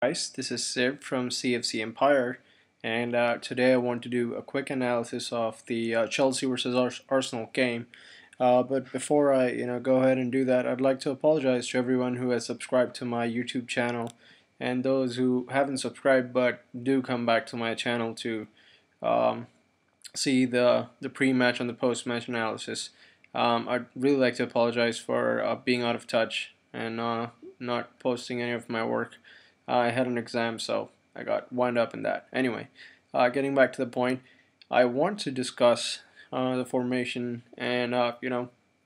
Guys, this is Sid from CFC Empire, and today I want to do a quick analysis of the Chelsea versus Arsenal game. But before I, go ahead and do that, I'd like to apologize to everyone who has subscribed to my YouTube channel, and those who haven't subscribed but do come back to my channel to um, see the pre-match and the post-match analysis. I'd really like to apologize for being out of touch and not posting any of my work. I had an exam, so I got wound up in that. Anyway, getting back to the point, I want to discuss the formation and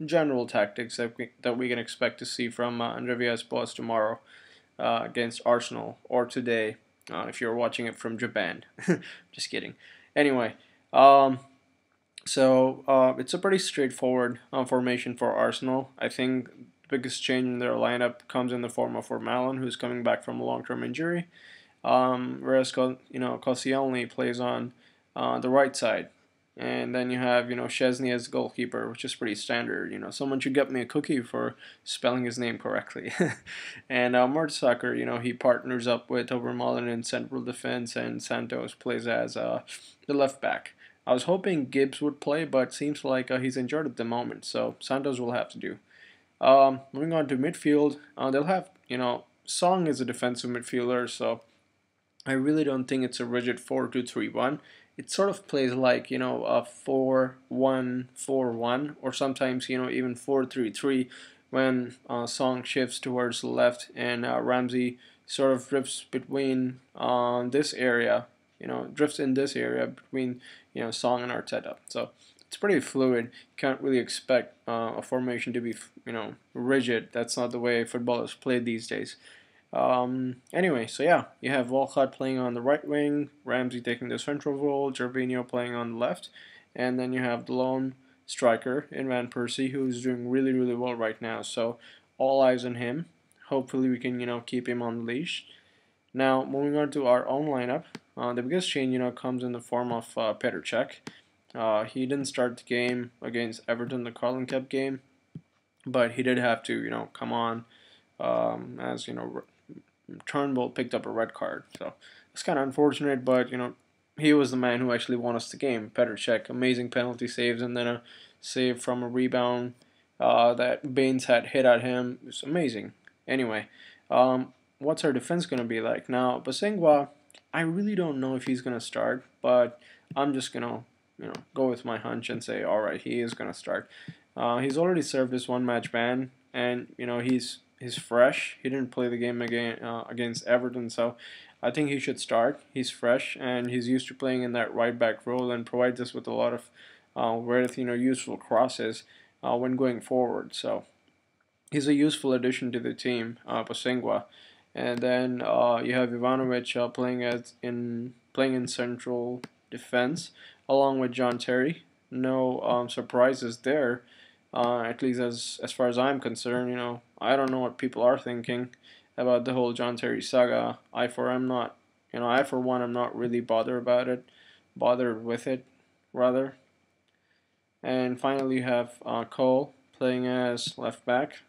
general tactics that we can expect to see from Andreas Boss tomorrow against Arsenal, or today if you're watching it from Japan. Just kidding. Anyway, um, it's a pretty straightforward formation for Arsenal. I think the biggest change in their lineup comes in the form of Formalin, who's coming back from a long-term injury, whereas Koscielny plays on the right side, and then you have Szczesny as goalkeeper, which is pretty standard. Someone should get me a cookie for spelling his name correctly. And Mertesacker, he partners up with Overmalen in central defense, and Santos plays as the left back. I was hoping Gibbs would play, but seems like he's injured at the moment, so Santos will have to do. Moving on to midfield, they'll have, Song is a defensive midfielder, so I really don't think it's a rigid 4-2-3-1. It sort of plays like, a 4-1-4-1, or sometimes, even 4-3-3 when Song shifts towards the left and Ramsey sort of drifts between this area, drifts in this area between, Song and Arteta. So it's pretty fluid. You can't really expect a formation to be, rigid. That's not the way football is played these days. Anyway, so yeah, you have Walcott playing on the right wing, Ramsey taking the central role, Gervinho playing on the left, and then you have the lone striker in Van Persie, who's doing really, really well right now. So all eyes on him. Hopefully we can, keep him on the leash. Now, moving on to our own lineup, the biggest change, comes in the form of Petr Cech. He didn't start the game against Everton, the Carling Cup game, but he did have to, come on as, Turnbull picked up a red card. So it's kind of unfortunate, but, he was the man who actually won us the game. Petr Cech, amazing penalty saves, and then a save from a rebound that Baines had hit at him. It was amazing. Anyway, what's our defense going to be like? Now, Basingwa, I really don't know if he's going to start, but I'm just going to, go with my hunch and say, all right, he is going to start. He's already served his one-match ban, and, he's fresh. He didn't play the game against Everton, so I think he should start. He's fresh, and he's used to playing in that right-back role and provides us with a lot of useful crosses when going forward. So he's a useful addition to the team, Pasengwa. And then you have Ivanovic playing in central defense, along with John Terry. No surprises there, at least as far as I'm concerned. I don't know what people are thinking about the whole John Terry saga. I for one am not really bothered with it, rather. And finally, you have Cole playing as left back.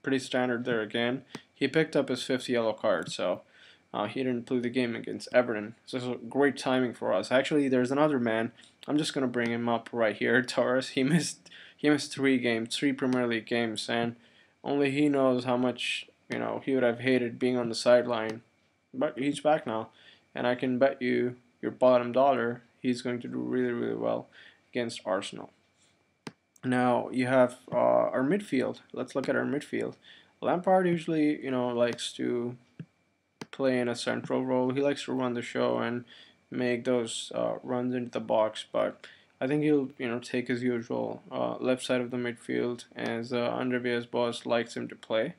Pretty standard there again. He picked up his fifth yellow card, so he didn't play the game against Everton. So it's great timing for us. Actually, there's another man. I'm just gonna bring him up right here. Torres. He missed 3 games, 3 Premier League games, and only he knows how much he would have hated being on the sideline. But he's back now, and I can bet you your bottom dollar he's going to do really, really well against Arsenal. Now you have our midfield. Let's look at our midfield. Lampard usually, likes to play in a central role. He likes to run the show and make those runs into the box. But I think he'll, take his usual left side of the midfield as Andreas Boss likes him to play.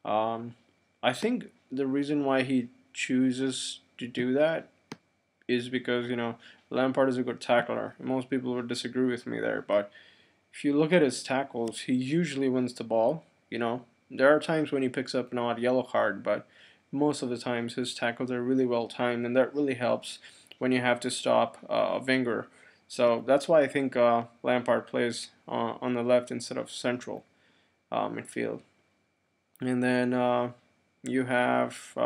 I think the reason why he chooses to do that is because Lampard is a good tackler. Most people would disagree with me there, but if you look at his tackles, he usually wins the ball. There are times when he picks up an odd yellow card, but most of the times his tackles are really well timed, and that really helps when you have to stop Wenger. So that's why I think Lampard plays on the left instead of central midfield. And then you have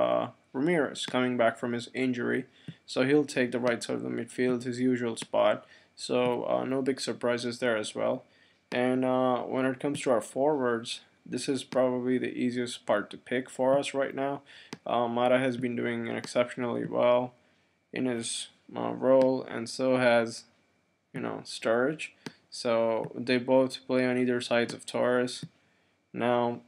Ramirez coming back from his injury, so he'll take the right side of the midfield, his usual spot. So no big surprises there as well. And when it comes to our forwards, this is probably the easiest part to pick for us right now. Mata has been doing exceptionally well in his role, and so has Sturridge. So they both play on either sides of Torres. Now,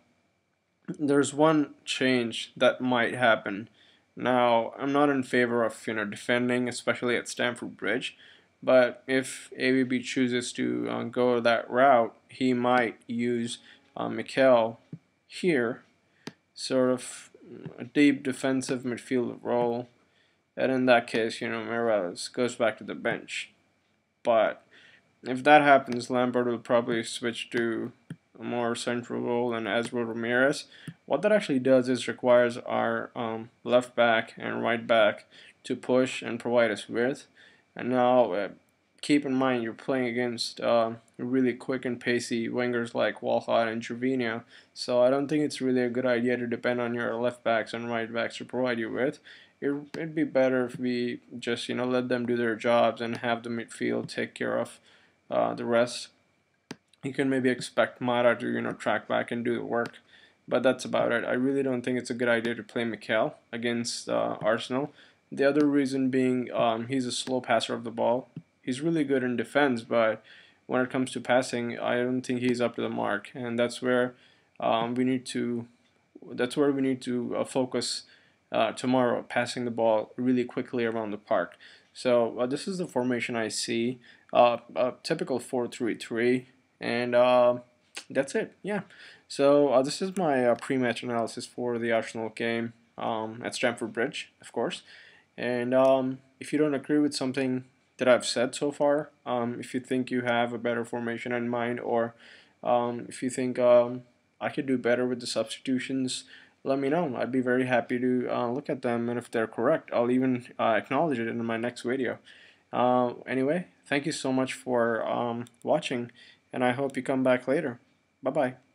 there's one change that might happen. Now, I'm not in favor of defending, especially at Stamford Bridge, but if ABB chooses to go that route, he might use Mikel here, sort of a deep defensive midfield role, and in that case, Morales goes back to the bench. But if that happens, Lampard will probably switch to a more central role and Ezra Ramirez. What that actually does is requires our left back and right back to push and provide us width. And now, keep in mind you're playing against really quick and pacey wingers like Walcott and Trevino. So I don't think it's really a good idea to depend on your left backs and right backs to provide you with. It'd be better if we just let them do their jobs and have the midfield take care of the rest. You can maybe expect Mata to track back and do the work, but that's about it. I really don't think it's a good idea to play Mikel against Arsenal. The other reason being he's a slow passer of the ball. He's really good in defense, but when it comes to passing, I don't think he's up to the mark, and that's where we need to focus tomorrow, passing the ball really quickly around the park. So this is the formation I see, a typical 4-3-3, and that's it. Yeah. So this is my pre-match analysis for the Arsenal game at Stamford Bridge, of course. And if you don't agree with something that I've said so far, if you think you have a better formation in mind, or if you think I could do better with the substitutions, let me know. I'd be very happy to look at them, and if they're correct, I'll even acknowledge it in my next video. Anyway, thank you so much for watching, and I hope you come back later. Bye-bye.